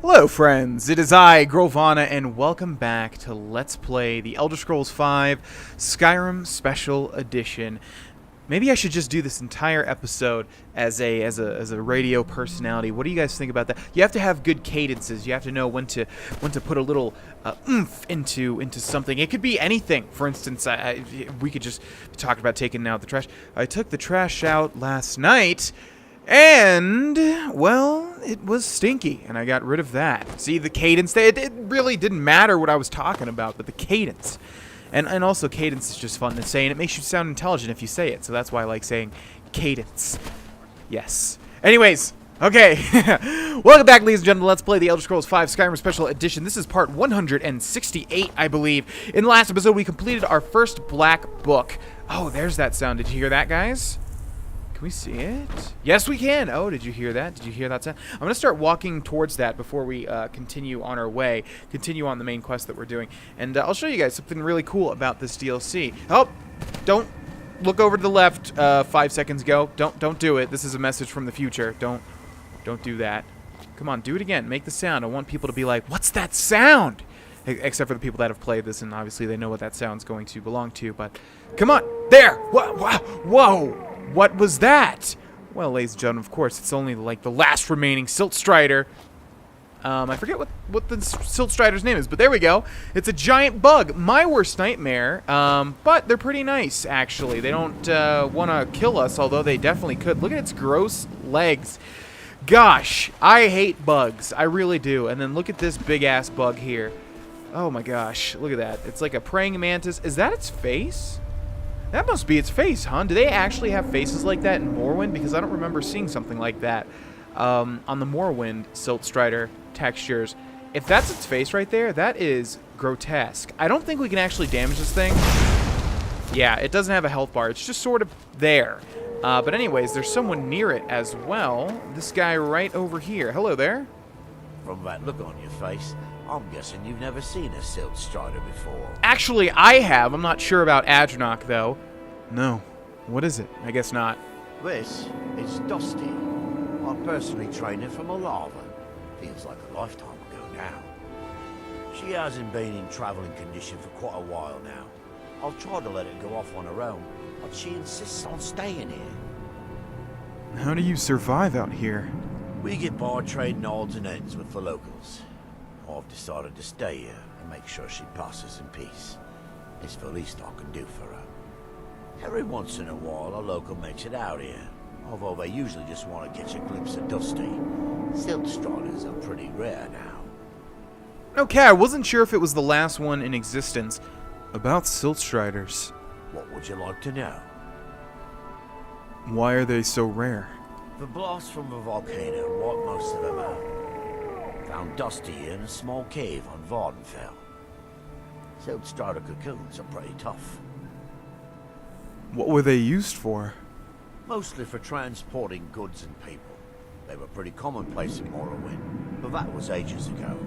Hello friends, it is I, Grohlvana, and welcome back to Let's Play The Elder Scrolls V Skyrim Special Edition. Maybe I should just do this entire episode as a radio personality. What do you guys think about that? You have to have good cadences. You have to know when to put a little oomph into something. It could be anything. For instance, we could just talk about taking out the trash. I took the trash out last night. And, well, it was stinky, and I got rid of that. See, the cadence, it really didn't matter what I was talking about, but the cadence. And also, cadence is just fun to say, and it makes you sound intelligent if you say it, so that's why I like saying cadence. Yes. Anyways, okay. Welcome back, ladies and gentlemen. Let's play The Elder Scrolls V Skyrim Special Edition. This is part 168, I believe. In the last episode, we completed our first black book. Oh, there's that sound. Did you hear that, guys? Can we see it? Yes, we can. Oh, did you hear that? Did you hear that sound? I'm going to start walking towards that before we continue on our way, continue on the main quest that we're doing. And I'll show you guys something really cool about this DLC. Oh, don't look over to the left 5 seconds ago. Don't do it. This is a message from the future. Don't do that. Come on, do it again. Make the sound. I want people to be like, what's that sound? Except for the people that have played this, and obviously they know what that sound's going to belong to. But come on. There. Whoa. What was that? Well, ladies and gentlemen, of course, it's only like the last remaining Silt Strider. I forget what the Silt Strider's name is, but there we go. It's a giant bug. My worst nightmare. But they're pretty nice, actually. They don't want to kill us, although they definitely could. Look at its gross legs. Gosh, I hate bugs. I really do. And then look at this big-ass bug here. Oh, my gosh. Look at that. It's like a praying mantis. Is that its face? That must be its face, huh? Do they actually have faces like that in Morrowind? Because I don't remember seeing something like that on the Morrowind Silt Strider textures. If that's its face right there, that is grotesque. I don't think we can actually damage this thing. Yeah, it doesn't have a health bar. It's just sort of there. But anyways, there's someone near it as well. This guy right over here. Hello there. From that look on your face, I'm guessing you've never seen a Silt Strider before. Actually, I have. I'm not sure about Adrenoch, though. No. What is it? I guess not. This is Dusty. I personally trained her from a lava. Feels like a lifetime ago now. She hasn't been in traveling condition for quite a while now. I've tried to let her go off on her own, but she insists on staying here. How do you survive out here? We get by trading odds and ends with the locals. I've decided to stay here and make sure she passes in peace. It's the least I can do for her. Every once in a while, a local makes it out here, although they usually just want to catch a glimpse of Dusty. Silt Striders are pretty rare now. Okay, I wasn't sure if it was the last one in existence. About Silt Striders. What would you like to know? Why are they so rare? The blast from the volcano wiped most of them out. Found Dusty in a small cave on Vardenfell. Silt Strider cocoons are pretty tough. What were they used for? Mostly for transporting goods and people. They were pretty commonplace in Morrowind, but that was ages ago.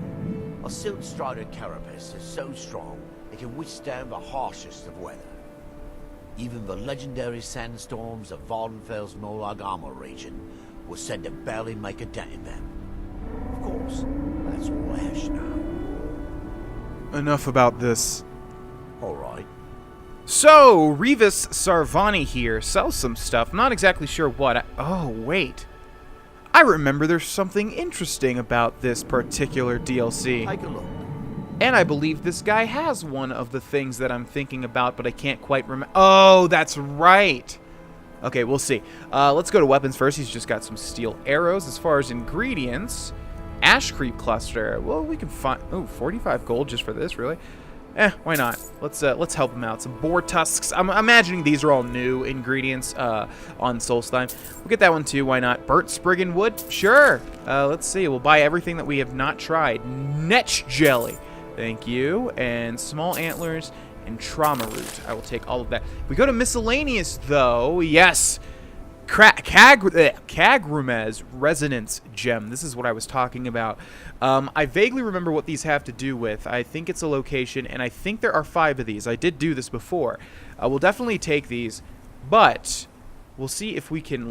A Silt Strider carapace is so strong it can withstand the harshest of weather. Even the legendary sandstorms of Vardenfell's Molag Armor region were said to barely make a dent in them. Of course, that's all ash now. Enough about this. Alright. So, Revis Sarvani here sells some stuff. Not exactly sure what. Oh, wait. I remember there's something interesting about this particular DLC. Take a look. And I believe this guy has one of the things that I'm thinking about, but I can't quite remember. Oh, that's right. Okay, we'll see. Let's go to weapons first. He's just got some steel arrows. As far as ingredients, ash creep cluster. Well, we can find 45 gold just for this, really? Why not? Let's help him out. Some boar tusks. I'm imagining these are all new ingredients on Solstheim. We'll get that one too. Why not? Burnt Spriggan wood? Sure. Let's see. We'll buy everything that we have not tried. Netch jelly. Thank you. And small antlers and trauma root. I will take all of that. We go to miscellaneous, though. Yes. Kagrumez Resonance Gem. This is what I was talking about. I vaguely remember what these have to do with. I think it's a location, and I think there are 5 of these. I did do this before. We'll definitely take these, but we'll see if we can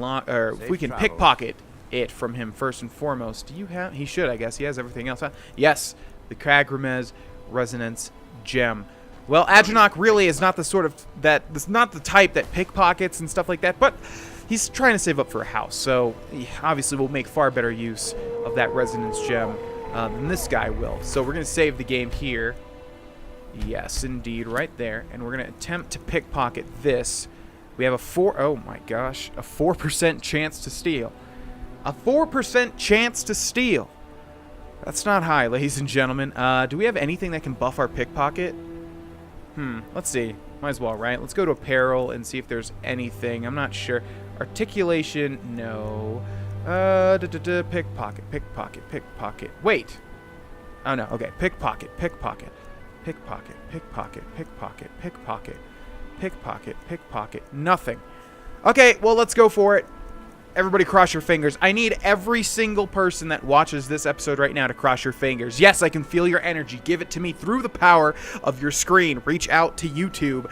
pickpocket it from him first and foremost. Do you have... He should, I guess. He has everything else. Huh? Yes, the Kagrimez Resonance Gem. Well, Adrenoch really is not the sort of... That's not the type that pickpockets and stuff like that, but he's trying to save up for a house, so he obviously will make far better use of that Resonance Gem than this guy will. So we're going to save the game here. Yes, indeed, right there. And we're going to attempt to pickpocket this. We have a 4% chance to steal. A 4% chance to steal. That's not high, ladies and gentlemen. Do we have anything that can buff our pickpocket? Let's see. Might as well, right? Let's go to apparel and see if there's anything. I'm not sure. Articulation, no. Pickpocket, pickpocket, pickpocket. Wait. Oh, no. Okay. Pickpocket, pickpocket. Pickpocket, pickpocket, pickpocket, pickpocket, pickpocket, pickpocket. Nothing. Okay, well, let's go for it. Everybody cross your fingers. I need every single person that watches this episode right now to cross your fingers. Yes, I can feel your energy. Give it to me through the power of your screen. Reach out to YouTube.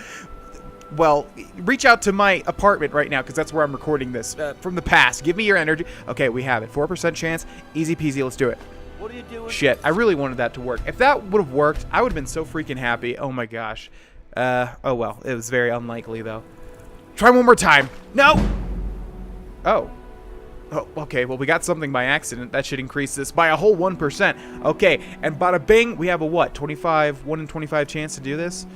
Well, reach out to my apartment right now because that's where I'm recording this from the past. Give me your energy. Okay, we have it. 4% chance. Easy peasy. Let's do it. What are you doing? Shit, I really wanted that to work. If that would have worked, I would have been so freaking happy. Oh my gosh. Oh well, it was very unlikely though. Try one more time. No! Oh, okay, well we got something by accident. That should increase this by a whole 1%. Okay, and bada bing, we have a what? 1 in 25 chance to do this?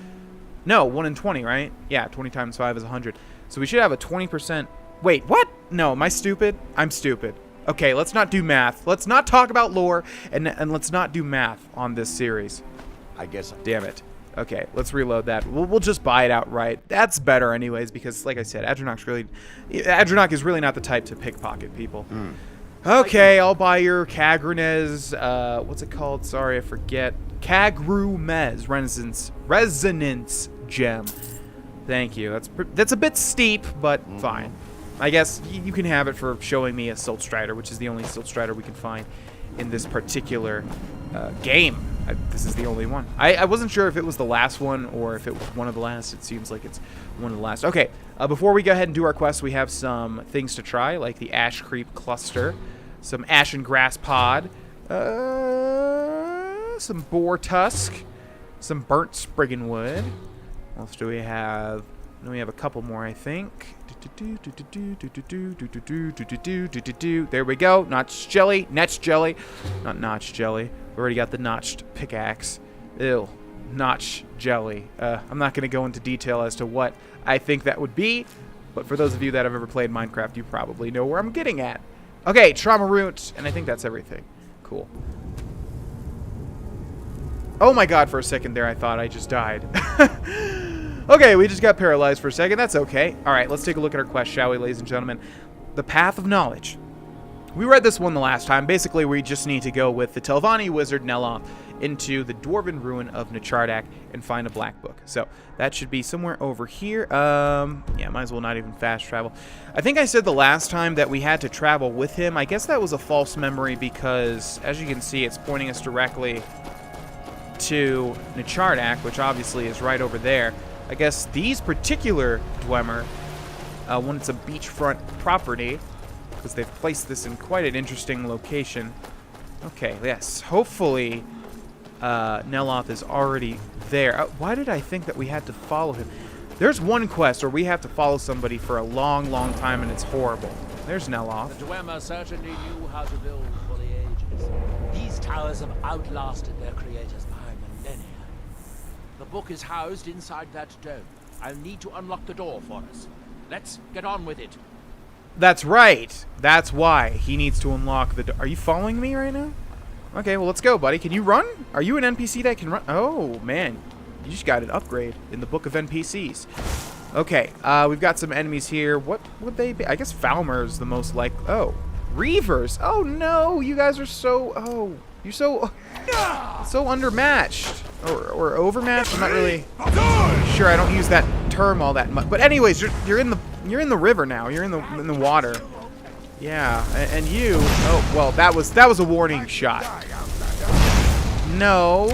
No, 1 in 20, right? Yeah, 20 times 5 is 100. So we should have a 20%. Wait, what? No, am I stupid? I'm stupid. Okay, let's not do math. Let's not talk about lore, and let's not do math on this series. I guess. Damn it. Okay, let's reload that. We'll just buy it outright. That's better anyways, because like I said, Adrenoch is really not the type to pickpocket people. Okay, I'll buy your Kagrinez, what's it called? Sorry, I forget. Kagrumez Resonance Gem. Thank you. That's a bit steep, but fine. I guess you can have it for showing me a Silt Strider, which is the only Silt Strider we can find in this particular game. This is the only one. I wasn't sure if it was the last one or if it was one of the last. It seems like it's one of the last. Okay, before we go ahead and do our quest, we have some things to try, like the Ash Creep Cluster, some Ashen Grass Pod, some Boar Tusk, some Burnt Spriggan Wood. What else do we have? Then we have a couple more, I think. There we go. Notch jelly. Netch jelly. Not notch jelly. We already got the notched pickaxe. Ew. Notch jelly. I'm not going to go into detail as to what I think that would be, but for those of you that have ever played Minecraft, you probably know where I'm getting at. Okay, trauma root, and I think that's everything. Cool. Oh my god, for a second there I thought I just died. Okay, we just got paralyzed for a second. That's okay. Alright, let's take a look at our quest, shall we, ladies and gentlemen? The Path of Knowledge. We read this one the last time. Basically, we just need to go with the Telvanni wizard Neloth into the dwarven ruin of Nchardak and find a black book. So, that should be somewhere over here. Yeah, might as well not even fast travel. I think I said the last time that we had to travel with him. I guess that was a false memory because, as you can see, it's pointing us directly to Nchardak, which obviously is right over there. I guess these particular Dwemer, when it's a beachfront property, because they've placed this in quite an interesting location. Okay, yes, hopefully Neloth is already there. Why did I think that we had to follow him? There's one quest where we have to follow somebody for a long, long time, and it's horrible. There's Neloth. The Dwemer certainly knew how to build for the ages. These towers have outlasted their creators by millennia. The book is housed inside that dome. I'll need to unlock the door for us. Let's get on with it. That's right. That's why he needs to unlock the door. Are you following me right now? Okay, well, let's go, buddy. Can you run? Are you an NPC that can run? Oh, man. You just got an upgrade in the book of NPCs. Okay, we've got some enemies here. What would they be? I guess Falmer's the most like... Oh, Reavers. Oh, no. You guys are so... Oh, you're so... So undermatched. Or overmatched. I'm not really sure. I don't use that term all that much. But anyways, you're in the river now. You're in the water. Yeah, and you. Oh well, that was a warning shot. No.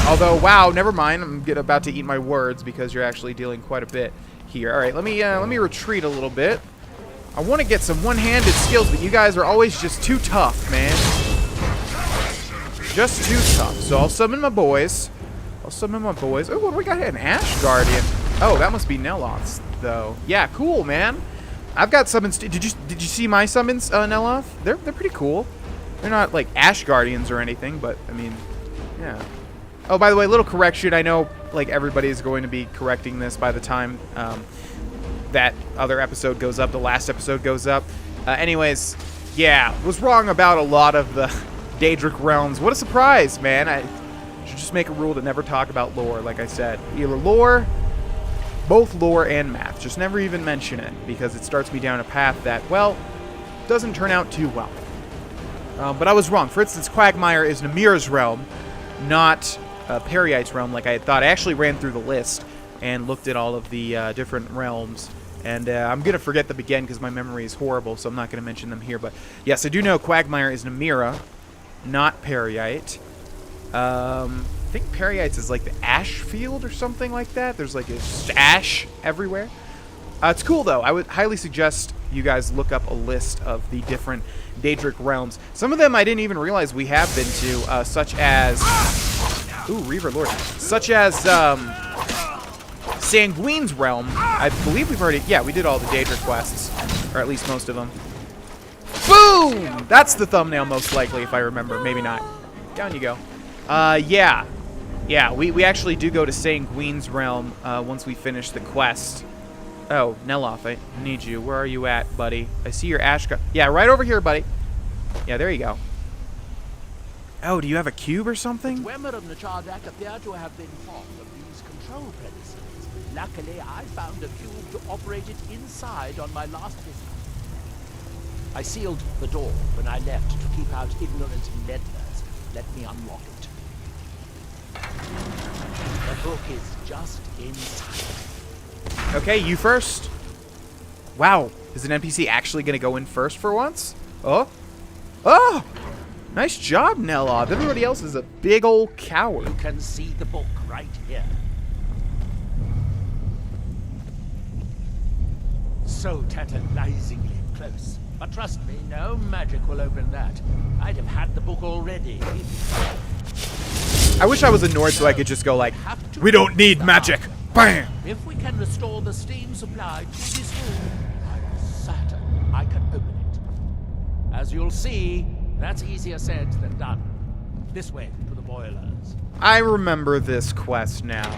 Although, wow, never mind. I'm about to eat my words because you're actually dealing quite a bit here. All right, let me retreat a little bit. I want to get some one-handed skills, but you guys are always just too tough, man. Just too tough. So I'll summon my boys. Oh, what do we got here? An Ash Guardian. Oh, that must be Neloth's, though. Yeah, cool, man. I've got summons. Did you see my summons, Neloth? They're pretty cool. They're not like Ash Guardians or anything, but I mean, yeah. Oh, by the way, little correction. I know like everybody's going to be correcting this by the time that other episode goes up, the last episode goes up. Anyways, yeah, was wrong about a lot of the Daedric realms. What a surprise, man. I should just make a rule to never talk about lore, like I said. Either lore, both lore and math. Just never even mention it, because it starts me down a path that, well, doesn't turn out too well. But I was wrong. For instance, Quagmire is Namira's realm, not Periite's realm like I had thought. I actually ran through the list and looked at all of the different realms. And I'm going to forget them again because my memory is horrible, so I'm not going to mention them here. But yes, I do know Quagmire is Namira, not Periite. I think Periite's is like the ash field or something like that. There's like a ash everywhere. It's cool, though. I would highly suggest you guys look up a list of the different Daedric realms. Some of them I didn't even realize we have been to, such as... Ooh, Reaver Lord. Such as, Sanguine's realm. I believe we've already... Yeah, we did all the Daedric quests. Or at least most of them. Boom! That's the thumbnail, most likely, if I remember. Maybe not. Down you go. Yeah. Yeah, we actually do go to Sanguine's realm, once we finish the quest. Oh, Neloth, I need you. Where are you at, buddy? I see your ash... Yeah, right over here, buddy. Yeah, there you go. Oh, do you have a cube or something? The Dwemer of Nchardak appear to have been fond of these control premises. Luckily, I found a cube to operate it inside on my last visit. I sealed the door when I left to keep out ignorant meddlers. Let me unlock it. The book is just inside. Okay, you first. Wow, is an NPC actually going to go in first for once? Oh. Oh! Nice job, Neloth. Everybody else is a big old coward. You can see the book right here. So tantalizingly close. But trust me, no magic will open that. I'd have had the book already. I wish I was a Nord so I could just go like, we don't need magic. Bam! If we can restore the steam supply to this room, I'm certain I can open it. As you'll see, that's easier said than done. This way to the boilers. I remember this quest now.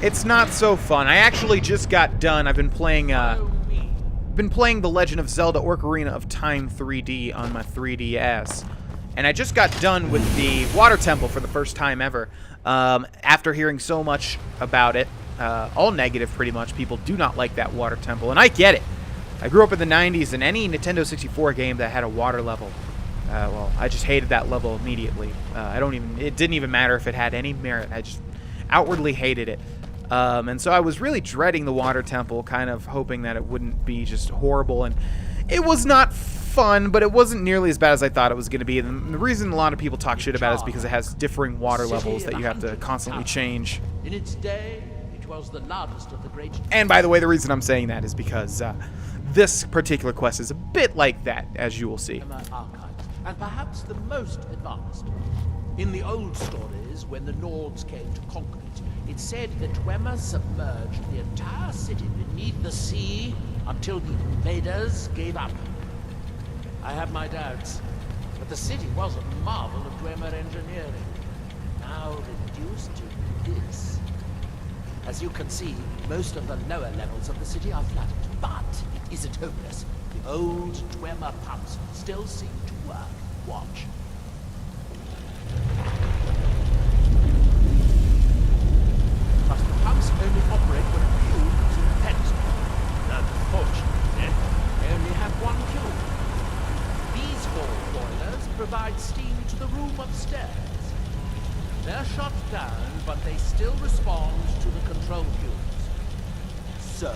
It's not so fun. I actually just got done. I've been playing The Legend of Zelda Ocarina of Time 3D on my 3DS. And I just got done with the Water Temple for the first time ever. After hearing so much about it, all negative pretty much. People do not like that Water Temple, and I get it. I grew up in the 90s, and any Nintendo 64 game that had a water level, well, I just hated that level immediately. It didn't even matter if it had any merit. I just outwardly hated it. And so I was really dreading the Water Temple, kind of hoping that it wouldn't be just horrible, and it was not fun, but it wasn't nearly as bad as I thought it was going to be. And the reason a lot of people talk shit about it is because it has differing water levels that you have to constantly change. In its day, it was the largest of the great... And by the way, the reason I'm saying that is because this particular quest is a bit like that, as you will see. Archives, and perhaps the most advanced. In the old stories, when the Nords came to conquer it, it said that Dwemer submerged the entire city beneath the sea until the invaders gave up. I have my doubts, but the city was a marvel of Dwemer engineering, now reduced to this. As you can see, most of the lower levels of the city are flooded, but it isn't hopeless. The old Dwemer pumps still seem to work. Watch. But the pumps only operate when a cube is in the pedestal. Unfortunately, they only have one cube. These four boilers provide steam to the room upstairs. They're shut down, but they still respond to the control cubes. So,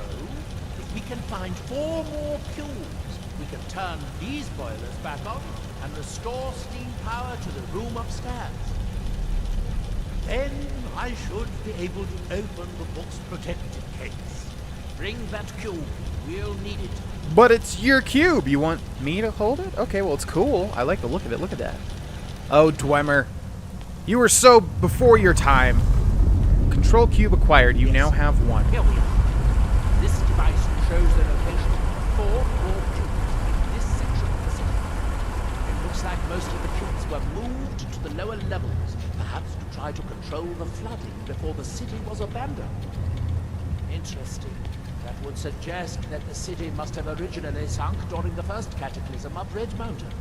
if we can find 4 more cubes, we can turn these boilers back on and restore steam power to the room upstairs. Then I should be able to open the book's protected case. Bring that cube We'll need it. But it's your cube. You want me to hold it? Okay, well, it's cool. I like the look of it. Look at that. Oh, Dwemer. You were so before your time. Control cube acquired. You now have one. Here we are. This device shows the location of 4 more cubes in this section of the city. It looks like most of the cubes were moved to the lower levels, perhaps to try to control the flooding before the city was abandoned. Interesting. That would suggest that the city must have originally sunk during the first cataclysm of Red Mountain.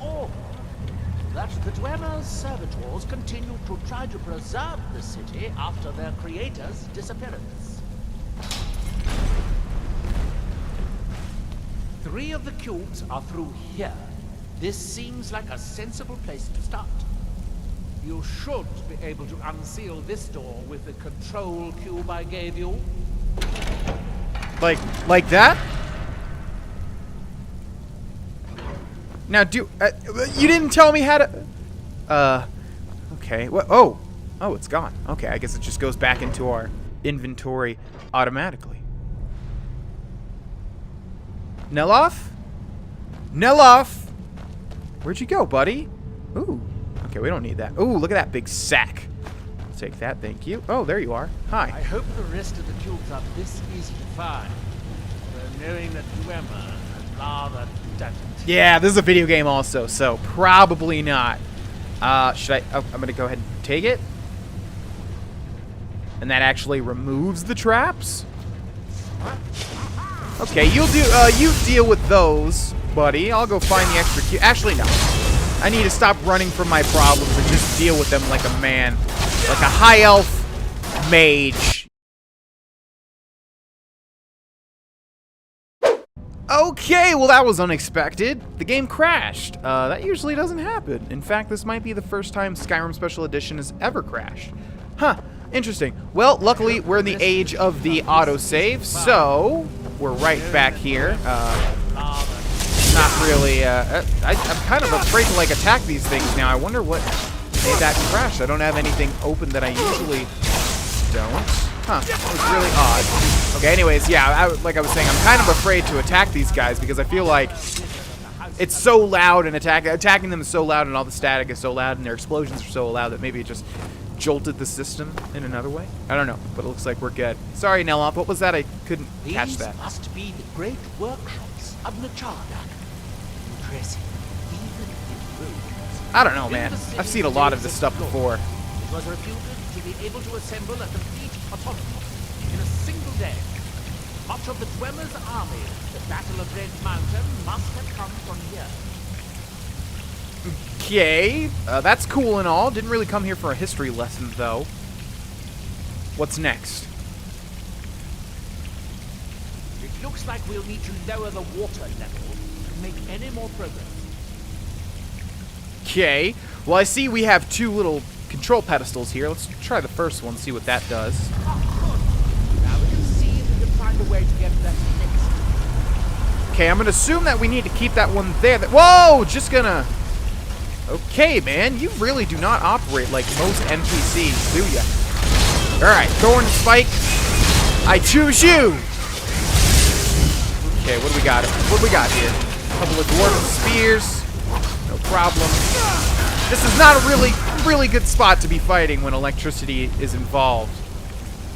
Or that the Dwemer's servitors continued to try to preserve the city after their creator's disappearance. 3 of the cubes are through here. This seems like a sensible place to start. You should be able to unseal this door with the control cube I gave you. Like that? Now, you didn't tell me how to... Okay. What? Oh, it's gone. Okay, I guess it just goes back into our inventory automatically. Neloth? Neloth! Where'd you go, buddy? Ooh. Okay, we don't need that. Ooh, look at that big sack. I'll take that, thank you. Oh, there you are. Hi. I hope the rest of the cubes are this easy to find. Though knowing that Dwemer rather doesn't. Yeah, this is a video game also, so probably not. Should I? Oh, I'm gonna go ahead and take it. And that actually removes the traps. Okay, you deal with those, buddy. I'll go find the extra cube. Actually, no. I need to stop running from my problems and just deal with them like a man, like a high elf mage. Okay, well that was unexpected. The game crashed. That usually doesn't happen. In fact, this might be the first time Skyrim Special Edition has ever crashed. Huh, interesting. Well, luckily we're in the age of the autosave, so we're right back here. Not really, I'm kind of afraid to like attack these things now. I wonder what made that crash. I don't have anything open that I usually don't. Huh, that was really odd. Okay, anyways, yeah, like I was saying, I'm kind of afraid to attack these guys because I feel like it's so loud and attacking them is so loud and all the static is so loud and their explosions are so loud that maybe it just jolted the system in another way. I don't know, but it looks like we're good. Sorry, Neloth, what was that? I couldn't catch that. These must be the great workshops of Nchardak. Impressive, even in ruins. I don't know, man. I've seen a lot of this stuff before. It was reputed to be able to assemble a complete autonomous in a single day. Much of the Dwemer's army, the Battle of Red Mountain, must have come from here. Okay, that's cool and all. Didn't really come here for a history lesson, though. What's next? It looks like we'll need to lower the water level to make any more progress. Okay, well I see we have 2 little control pedestals here. Let's try the first one, see what that does. Now we can see if we can find a way to get that next. Okay, I'm gonna assume that we need to keep that one there. Whoa! Just gonna... Okay, man, you really do not operate like most NPCs, do ya? Alright, Thorn Spike. I choose you! Okay, what do we got? What do we got here? A couple of dwarven spears. No problem. This is not a really good spot to be fighting when electricity is involved.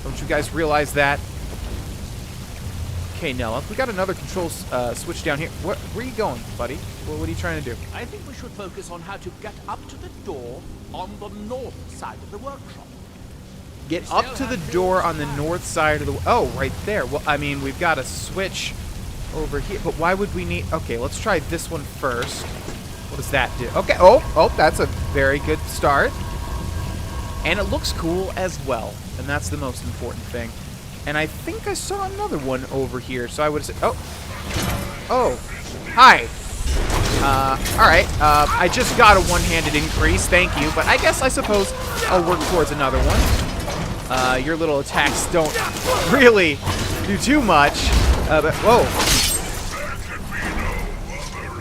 Don't you guys realize that? Okay, Neloth, we got another control switch down here. Where are you going, buddy? What are you trying to do? I think we should focus on how to get up to the door on the north side of the workshop. Get up to the door on the north side of the... Oh, right there. Well, I mean, we've got a switch over here. But why would we need... Okay, let's try this one first. What does that do? Okay, oh, that's a very good start. And it looks cool as well. And that's the most important thing. And I think I saw another one over here, so I would say... Oh, hi. Alright, I just got a one-handed increase, thank you. But I suppose I'll work towards another one. Your little attacks don't really do too much. But, whoa.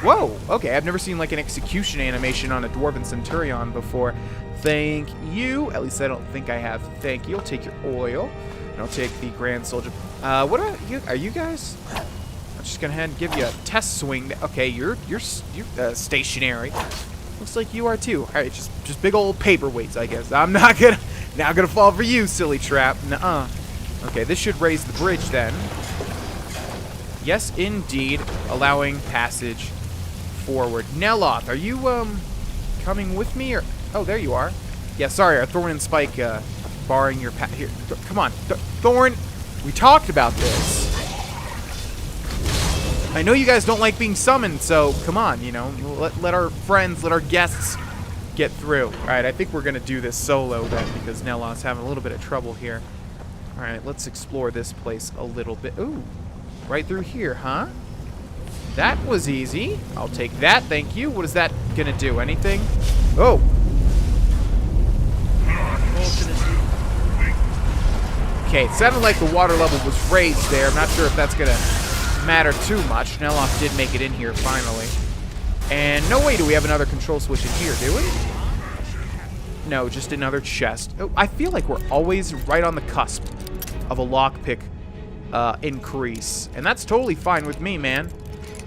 Whoa, okay, I've never seen like an execution animation on a Dwarven Centurion before. Thank you. At least I don't think I have. Thank you. I'll take your oil. I'll take the Grand Soldier. What are you guys? I'm just gonna head and give you a test swing. Okay, you're stationary. Looks like you are too. All right, just big old paperweights, I guess. I'm not gonna fall for you, silly trap. Nuh-uh. Okay, this should raise the bridge then. Yes, indeed, allowing passage forward. Neloth, are you coming with me or? Oh, there you are. Yeah, sorry, our Thorn and Spike barring your path here. Come on, Thorn. We talked about this. I know you guys don't like being summoned, so come on, you know, let our friends, let our guests get through. All right, I think we're gonna do this solo then because Neloth's having a little bit of trouble here. All right, let's explore this place a little bit. Ooh, right through here, huh? That was easy. I'll take that, thank you. What is that gonna do? Anything? Oh. Okay, it sounded like the water level was raised there. I'm not sure if that's gonna matter too much. Neloth did make it in here finally. And no way do we have another control switch in here, do we? No, just another chest. Oh, I feel like we're always right on the cusp of a lockpick increase. And that's totally fine with me, man.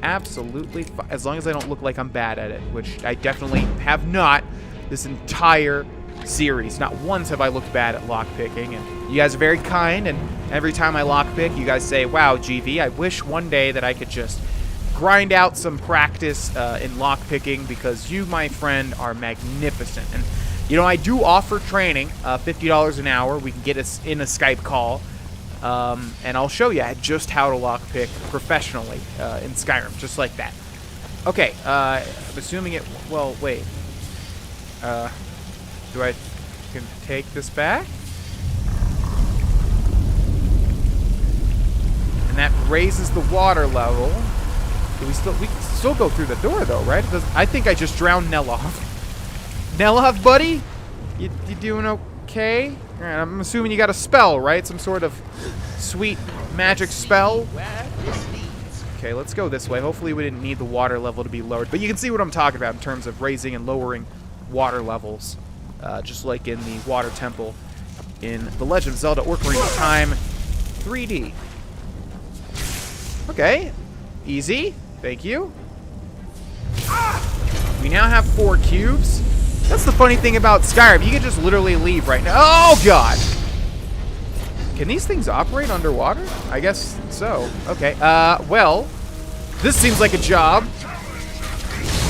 Absolutely fine. As long as I don't look like I'm bad at it, which I definitely have not this entire series. Not once have I looked bad at lockpicking. And you guys are very kind, and every time I lockpick, you guys say, wow, GV, I wish one day that I could just grind out some practice in lockpicking because you, my friend, are magnificent. And, you know, I do offer training, $50 an hour. We can get us in a Skype call, and I'll show you just how to lockpick professionally in Skyrim, just like that. Okay, I'm assuming it... Well, wait. Do I can take this back? And that raises the water level. We can still go through the door though, right? I think I just drowned Neloth. Neloth, buddy? You doing okay? All right, I'm assuming you got a spell, right? Some sort of sweet magic spell. Okay, let's go this way. Hopefully we didn't need the water level to be lowered. But you can see what I'm talking about in terms of raising and lowering water levels. Just like in the Water Temple in The Legend of Zelda Ocarina of Time 3D. Okay, easy. Thank you. We now have 4 cubes. That's the funny thing about Skyrim. You can just literally leave right now. Oh, God. Can these things operate underwater? I guess so. Okay, well, this seems like a job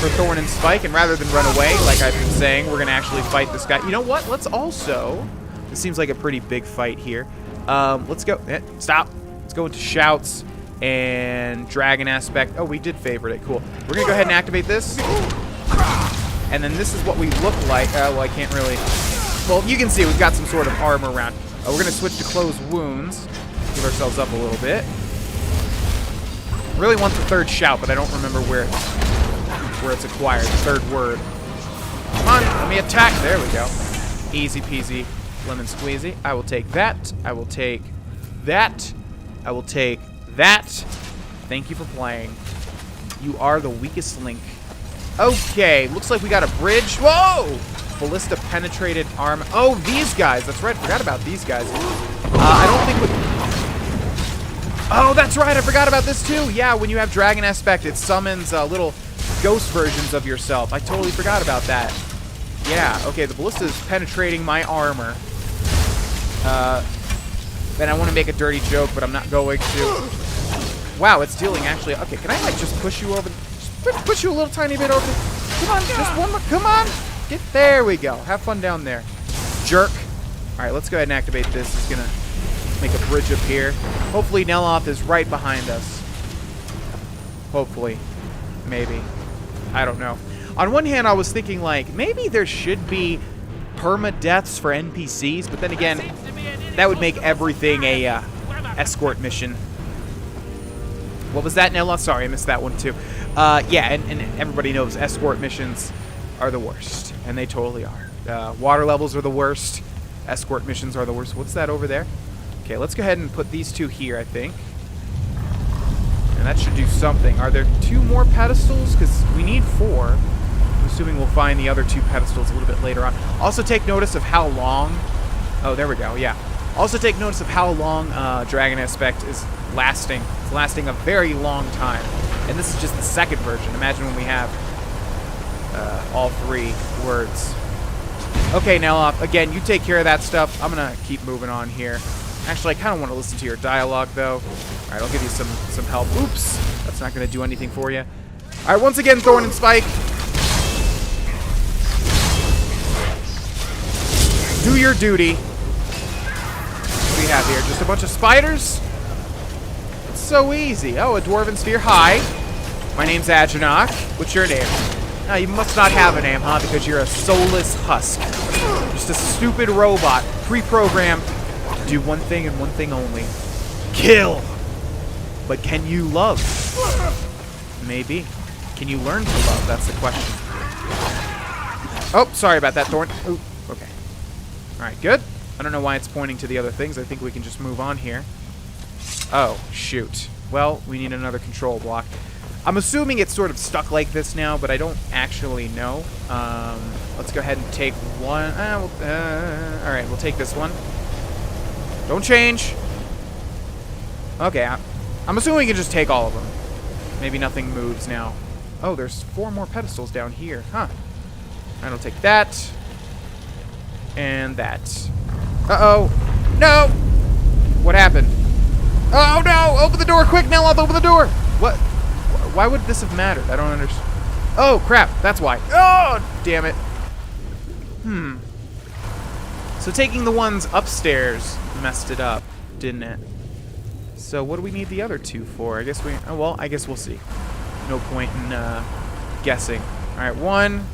for Thorn and Spike, and rather than run away, like I've been saying, we're going to actually fight this guy. You know what? Let's also... This seems like a pretty big fight here. Let's go... Stop. Let's go into shouts and dragon aspect. Oh, we did favorite it. Cool. We're going to go ahead and activate this. And then this is what we look like. Well, I can't really... Well, you can see we've got some sort of armor around. We're going to switch to close wounds. Give ourselves up a little bit. Really want the third shout, but I don't remember where it's acquired. The third word. Come on, let me attack. There we go. Easy peasy, lemon squeezy. I will take that. I will take that. I will take that. Thank you for playing. You are the weakest link. Okay, looks like we got a bridge. Whoa! Ballista penetrated arm. Oh, these guys. That's right. I forgot about these guys. I don't think we... Oh, that's right. I forgot about this too. Yeah, when you have Dragon Aspect, it summons little ghost versions of yourself. I totally forgot about that. Yeah, okay, the ballista is penetrating my armor. Then I want to make a dirty joke, but I'm not going to. Wow, it's dealing actually... Okay, can I like just push you over... Just push you a little tiny bit over... Come on, just one more... Come on! Get... There we go. Have fun down there. Jerk. Alright, let's go ahead and activate this. It's gonna make a bridge up here. Hopefully Neloth is right behind us. Hopefully. Maybe. I don't know. On one hand, I was thinking, like, maybe there should be perma-deaths for NPCs, but then again, that would make everything a escort mission. What was that, Neloth? Sorry, I missed that one, too. Yeah, and everybody knows escort missions are the worst, and they totally are. Water levels are the worst. Escort missions are the worst. What's that over there? Okay, let's go ahead and put these two here, I think. And that should do something. Are there 2 more pedestals? Because we need 4. I'm assuming we'll find the other 2 pedestals a little bit later on. Also take notice of how long... Oh, there we go, yeah. Also take notice of how long Dragon Aspect is lasting. It's lasting a very long time. And this is just the second version. Imagine when we have all 3 words. Okay, Neloth, again, you take care of that stuff. I'm going to keep moving on here. Actually, I kind of want to listen to your dialogue, though. All right, I'll give you some help. Oops, that's not going to do anything for you. All right, once again, Thorn and Spike. Do your duty. What do we have here? Just a bunch of spiders? It's so easy. Oh, a Dwarven Sphere. Hi. My name's Adrenoch. What's your name? Now, you must not have a name, huh? Because you're a soulless husk. Just a stupid robot, pre-programmed to do one thing and one thing only. Kill! But can you love? Maybe. Can you learn to love? That's the question. Oh, sorry about that, Thorn. Ooh, okay. Alright, good. I don't know why it's pointing to the other things. I think we can just move on here. Oh, shoot. Well, we need another control block. I'm assuming it's sort of stuck like this now, but I don't actually know. Let's go ahead and take one. Alright, we'll take this one. Don't change. Okay, I'm assuming we can just take all of them. Maybe nothing moves now. Oh, there's 4 more pedestals down here. Huh. Alright, I'll take that. And that. Uh-oh. No! What happened? Oh, no! Open the door quick, Neloth! Open the door! What? Why would this have mattered? I don't understand. Oh, crap. That's why. Oh, damn it. So taking the ones upstairs messed it up, didn't it? So what do we need the other 2 for? I guess we... Oh, well, I guess we'll see. No point in guessing. All right, 1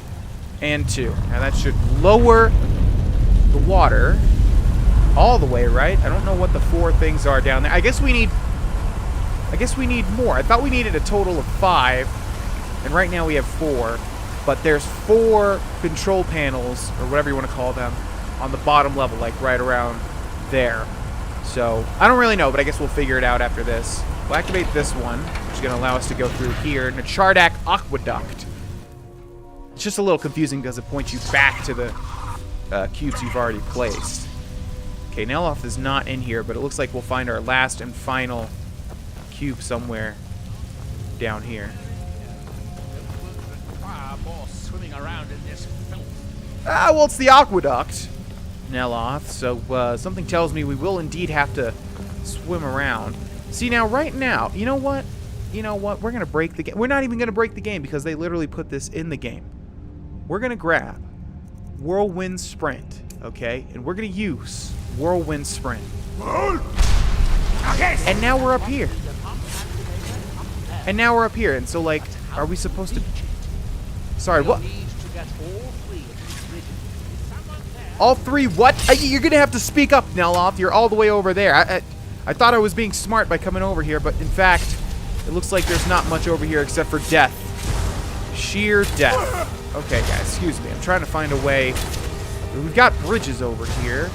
and 2. Now that should lower the water all the way, right? I don't know what the 4 things are down there. I guess we need more. I thought we needed a total of 5, and right now we have 4. But there's 4 control panels, or whatever you want to call them, on the bottom level, like right around there. So, I don't really know, but I guess we'll figure it out after this. We'll activate this one, which is going to allow us to go through here. Nchardak Aqueduct. It's just a little confusing because it points you back to the cubes you've already placed. Okay, Neloth is not in here, but it looks like we'll find our last and final cube somewhere down here. Swimming around in this filth. Ah, well, it's the aqueduct, Neloth, so something tells me we will indeed have to swim around. See, now, right now, you know what? You know what? We're going to break the game. We're not even going to break the game because they literally put this in the game. We're going to grab Whirlwind Sprint, okay? And we're going to use Whirlwind Sprint. And now we're up here. And now we're up here. And so, like, are we supposed to... Sorry, what? All 3 what? You're going to have to speak up, Neloth. You're all the way over there. I thought I was being smart by coming over here, but in fact, it looks like there's not much over here except for death. Sheer death. Okay, guys, excuse me. I'm trying to find a way. We've got bridges over here.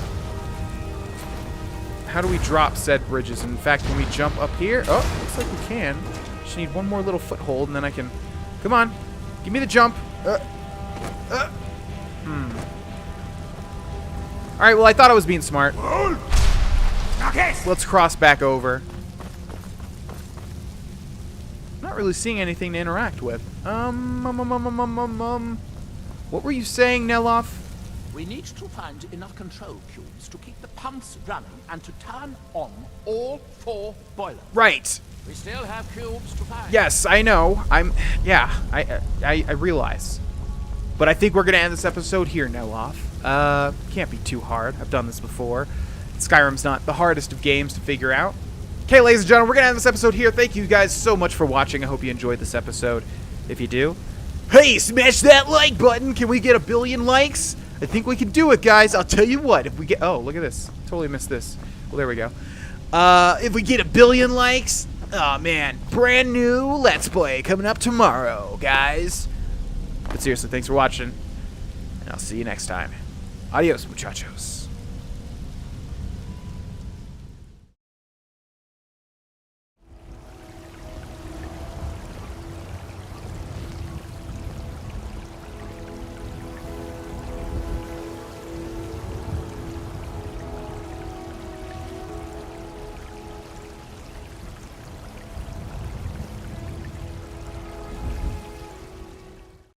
How do we drop said bridges? In fact, can we jump up here? Oh, looks like we can. Just need one more little foothold, and then I can... Come on. Give me the jump. Alright, well, I thought I was being smart. Let's cross back over. Not really seeing anything to interact with. What were you saying, Neloth? We need to find enough control cubes to keep the pumps running and to turn on all 4 boilers. Right. We still have cubes to find. Yes, I know. I realize. But I think we're going to end this episode here, Neloth. Can't be too hard. I've done this before. Skyrim's not the hardest of games to figure out. Okay, ladies and gentlemen, we're going to end this episode here. Thank you guys so much for watching. I hope you enjoyed this episode. If you do, hey, smash that like button. Can we get 1 billion likes? I think we can do it, guys. I'll tell you what. If we get... Oh, look at this. Totally missed this. Well, there we go. If we get 1 billion likes... Oh, man. Brand new Let's Play coming up tomorrow, guys. But seriously, thanks for watching. And I'll see you next time. Adios, muchachos.